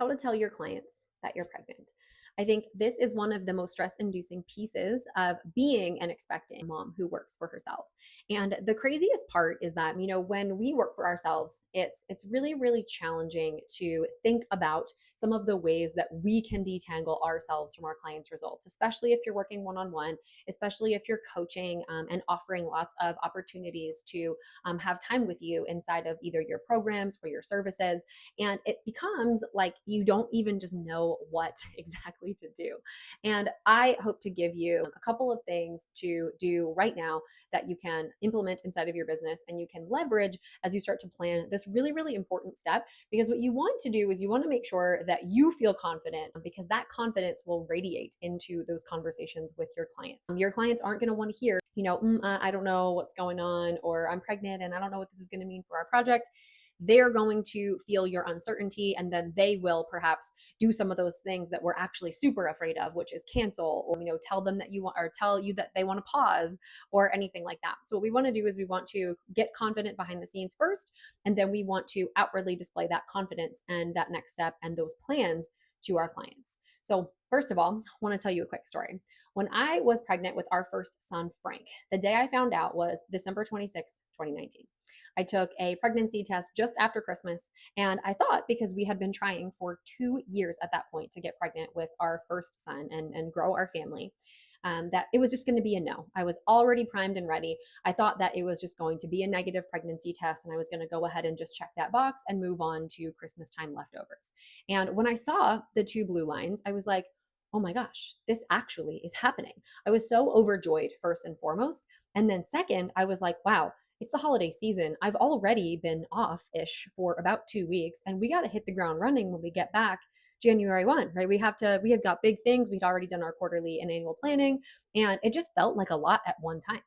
how to tell your clients that you're pregnant. I think this is one of the most stress inducing pieces of being an expectant mom who works for herself. And the craziest part is that, when we work for ourselves, it's really challenging to think about some of the ways that we can detangle ourselves from our clients' results, especially if you're working one-on-one, especially if you're coaching and offering lots of opportunities to have time with you inside of either your programs or your services. And it becomes like you don't even just know what exactly to do. And I hope to give you a couple of things to do right now that you can implement inside of your business and you can leverage as you start to plan this really important step. Because what you want to do is you want to make sure that you feel confident, because that confidence will radiate into those conversations with your clients. Your clients aren't going to want to hear, I don't know what's going on, or I'm pregnant and I don't know what this is going to mean for our project. They're going to feel your uncertainty, and then they will perhaps do some of those things that we're actually super afraid of, which is cancel, or tell them that you want, or tell you that they want to pause, or anything like that. So what we want to do is we want to get confident behind the scenes first, and then we want to outwardly display that confidence and that next step and those plans to our clients. So first of all, I want to tell you a quick story. When I was pregnant with our first son, Frank, the day I found out was December 26, 2019. I took a pregnancy test just after Christmas, and I thought, because we had been trying for 2 years at that point to get pregnant with our first son and grow our family, that it was just going to be a no. I was already primed and ready. I thought that it was just going to be a negative pregnancy test, and I was going to go ahead and just check that box and move on to Christmas time leftovers. And when I saw the two blue lines, I was like, oh my gosh, this actually is happening. I was so overjoyed, first and foremost. And then second, I was like, wow, it's the holiday season. I've already been off-ish for about 2 weeks, and we got to hit the ground running when we get back January 1, right? We have got big things. We'd already done our quarterly and annual planning, and it just felt like a lot at one time.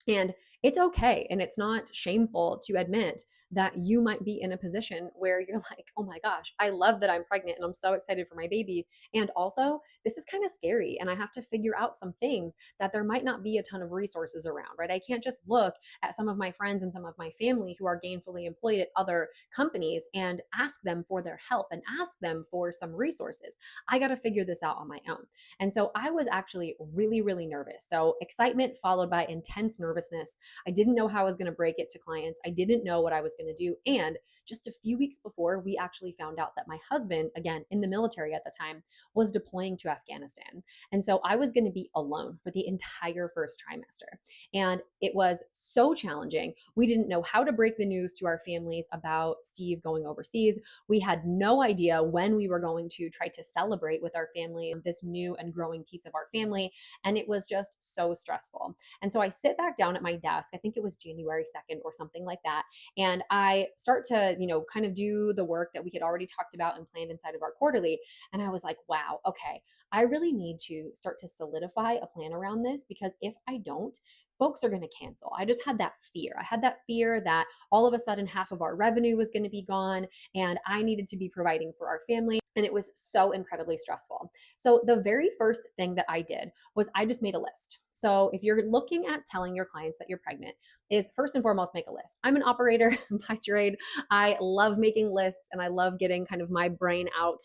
And it's okay. And it's not shameful to admit that you might be in a position where you're like, oh my gosh, I love that I'm pregnant and I'm so excited for my baby. And also, this is kind of scary. And I have to figure out some things that there might not be a ton of resources around, right? I can't just look at some of my friends and some of my family who are gainfully employed at other companies and ask them for their help and ask them for some resources. I got to figure this out on my own. And so I was actually really nervous. So excitement followed by intense nervousness. I didn't know how I was going to break it to clients. I didn't know what I was going to do. And just a few weeks before, we actually found out that my husband, again, in the military at the time, was deploying to Afghanistan. And so I was going to be alone for the entire first trimester. And it was so challenging. We didn't know how to break the news to our families about Steve going overseas. We had no idea when we were going to try to celebrate with our family this new and growing piece of our family. And it was just so stressful. And so I sit back down at my desk, I think it was January 2nd or something like that. And I start to, kind of do the work that we had already talked about and planned inside of our quarterly. And I was like, wow, okay, I really need to start to solidify a plan around this, because if I don't, folks are going to cancel. I just had that fear. I had that fear that all of a sudden half of our revenue was going to be gone and I needed to be providing for our family. And it was so incredibly stressful. So the very first thing that I did was I just made a list. So if you're looking at telling your clients that you're pregnant, is first and foremost, make a list. I'm an operator by trade. I love making lists and I love getting kind of my brain out,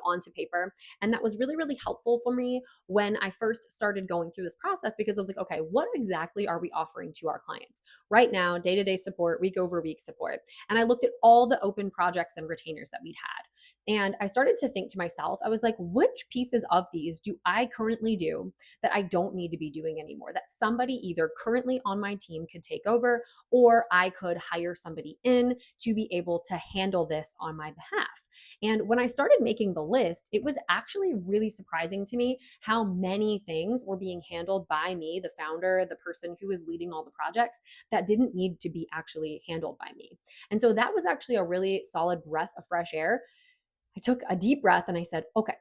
onto paper. And that was really helpful for me when I first started going through this process, because I was like, okay, what exactly are we offering to our clients right now? Day-to-day support, week over week support. And I looked at all the open projects and retainers that we'd had. And I started to think to myself, I was like, which pieces of these do I currently do that I don't need to be doing anymore, that somebody either currently on my team could take over, or I could hire somebody in to be able to handle this on my behalf. And when I started making the list, it was actually really surprising to me how many things were being handled by me, the founder, the person who was leading all the projects, that didn't need to be actually handled by me. And so that was actually a really solid breath of fresh air. I took a deep breath and I said, okay,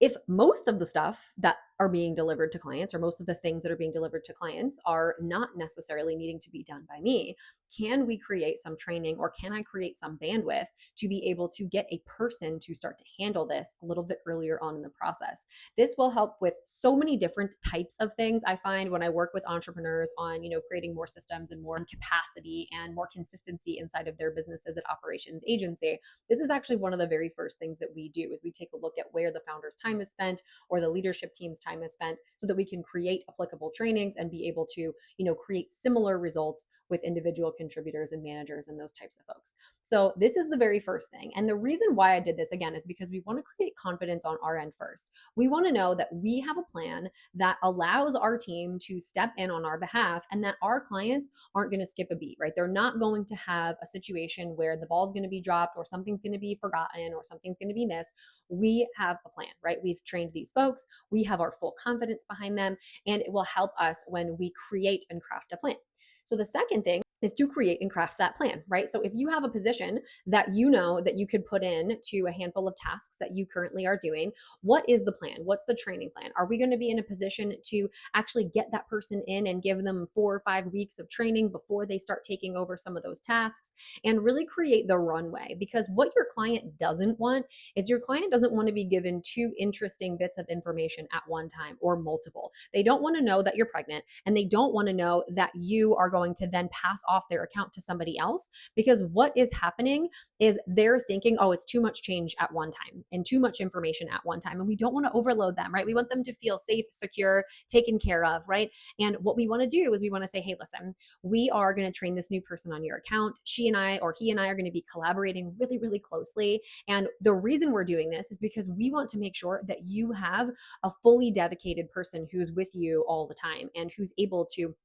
if most of the stuff that are being delivered to clients, or most of the things that are being delivered to clients are not necessarily needing to be done by me. Can we create some training, or can I create some bandwidth to be able to get a person to start to handle this a little bit earlier on in the process? This will help with so many different types of things. I find when I work with entrepreneurs on, creating more systems and more capacity and more consistency inside of their businesses at operations agency, this is actually one of the very first things that we do is we take a look at where the founder's time is spent or the leadership team's time is spent, so that we can create applicable trainings and be able to, create similar results with individual contributors and managers and those types of folks. So this is the very first thing. And the reason why I did this again is because we want to create confidence on our end first. We want to know that we have a plan that allows our team to step in on our behalf, and that our clients aren't going to skip a beat, right? They're not going to have a situation where the ball's going to be dropped or something's going to be forgotten or something's going to be missed. We have a plan, right? We've trained these folks. We have our full confidence behind them, and it will help us when we create and craft a plan. So the second thing is to create and craft that plan, right? So if you have a position that you know that you could put in to a handful of tasks that you currently are doing, what is the plan? What's the training plan? Are we going to be in a position to actually get that person in and give them 4 or 5 weeks of training before they start taking over some of those tasks, and really create the runway? Because what your client doesn't want is, your client doesn't want to be given 2 interesting bits of information at one time or multiple. They don't want to know that you're pregnant, and they don't want to know that you are going to then pass off their account to somebody else, because what is happening is they're thinking, oh, it's too much change at one time and too much information at one time. And we don't want to overload them, right? We want them to feel safe, secure, taken care of, right? And what we want to do is we want to say, hey, listen, we are going to train this new person on your account. She and I, or he and I, are going to be collaborating really, really closely. And the reason we're doing this is because we want to make sure that you have a fully dedicated person who's with you all the time and who's able to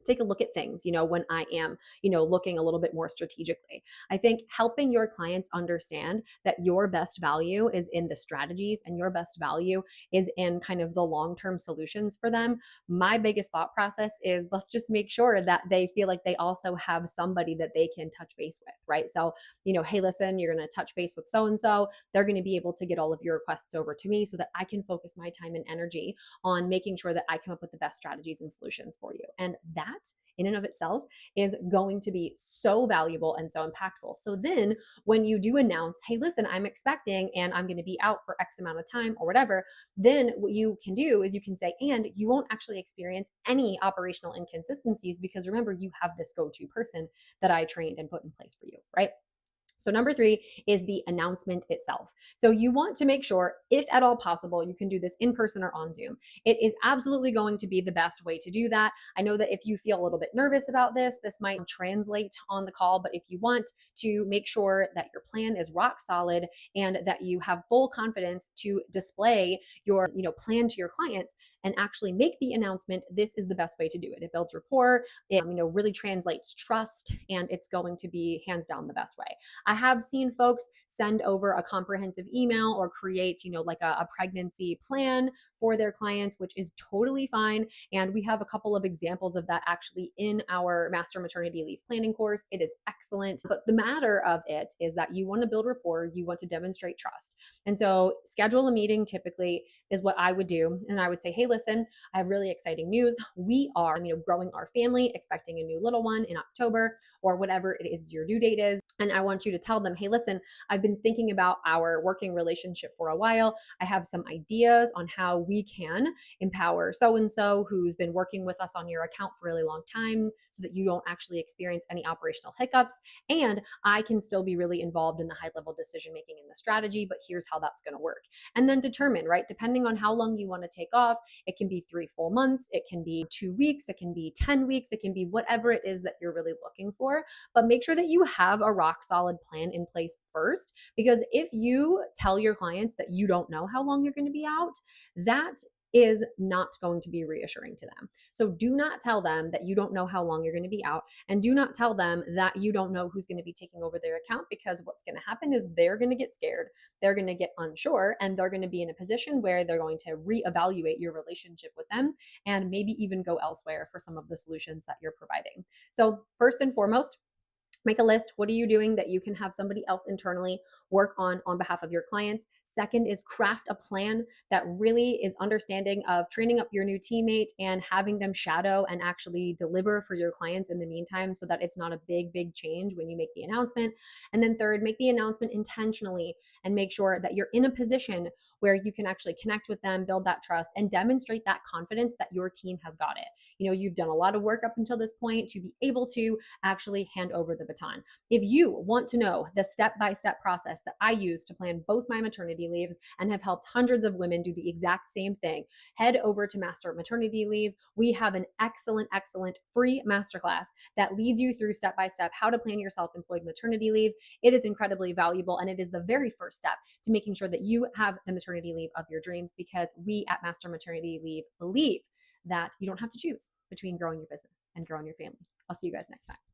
take a look at things, when I am, looking a little bit more strategically. I think helping your clients understand that your best value is in the strategies and your best value is in kind of the long-term solutions for them. My biggest thought process is, let's just make sure that they feel like they also have somebody that they can touch base with, right? So, hey, listen, you're going to touch base with so-and-so. They're going to be able to get all of your requests over to me so that I can focus my time and energy on making sure that I come up with the best strategies and solutions for you. And that in and of itself is going to be so valuable and so impactful. So then when you do announce, hey, listen, I'm expecting and I'm going to be out for X amount of time or whatever, then what you can do is you can say, and you won't actually experience any operational inconsistencies, because remember, you have this go-to person that I trained and put in place for you, right? So number 3 is the announcement itself. So you want to make sure, if at all possible, you can do this in person or on Zoom. It is absolutely going to be the best way to do that. I know that if you feel a little bit nervous about this might translate on the call, but if you want to make sure that your plan is rock solid and that you have full confidence to display your, plan to your clients and actually make the announcement, this is the best way to do it. It builds rapport, it, really translates trust, and it's going to be hands down the best way. I have seen folks send over a comprehensive email or create, like a pregnancy plan for their clients, which is totally fine. And we have a couple of examples of that actually in our master maternity leave planning course. It is excellent. But the matter of it is that you want to build rapport, you want to demonstrate trust. And so schedule a meeting typically is what I would do. And I would say, hey, listen, I have really exciting news. We are, growing our family, expecting a new little one in October or whatever it is your due date is. And I want you to tell them, hey, listen, I've been thinking about our working relationship for a while. I have some ideas on how we can empower so-and-so who's been working with us on your account for a really long time so that you don't actually experience any operational hiccups. And I can still be really involved in the high level decision making and the strategy, but here's how that's going to work. And then determine, right, depending on how long you want to take off, it can be 3 full months, it can be 2 weeks, it can be 10 weeks, it can be whatever it is that you're really looking for. But make sure that you have a rock solid plan in place first, because if you tell your clients that you don't know how long you're going to be out, that is not going to be reassuring to them. So do not tell them that you don't know how long you're going to be out, and do not tell them that you don't know who's going to be taking over their account, because what's going to happen is they're going to get scared, they're going to get unsure, and they're going to be in a position where they're going to reevaluate your relationship with them and maybe even go elsewhere for some of the solutions that you're providing. So first and foremost, make a list. What are you doing that you can have somebody else internally work on behalf of your clients. Second is craft a plan that really is understanding of training up your new teammate and having them shadow and actually deliver for your clients in the meantime, so that it's not a big change when you make the announcement. And then third, make the announcement intentionally and make sure that you're in a position where you can actually connect with them, build that trust, and demonstrate that confidence that your team has got it. You've done a lot of work up until this point to be able to actually hand over the baton. If you want to know the step-by-step process that I use to plan both my maternity leaves and have helped hundreds of women do the exact same thing, head over to Master Maternity Leave. We have an excellent free masterclass that leads you through step-by-step how to plan your self-employed maternity leave. It is incredibly valuable, and it is the very first step to making sure that you have the maternity leave of your dreams, because we at Master Maternity Leave believe that you don't have to choose between growing your business and growing your family. I'll see you guys next time.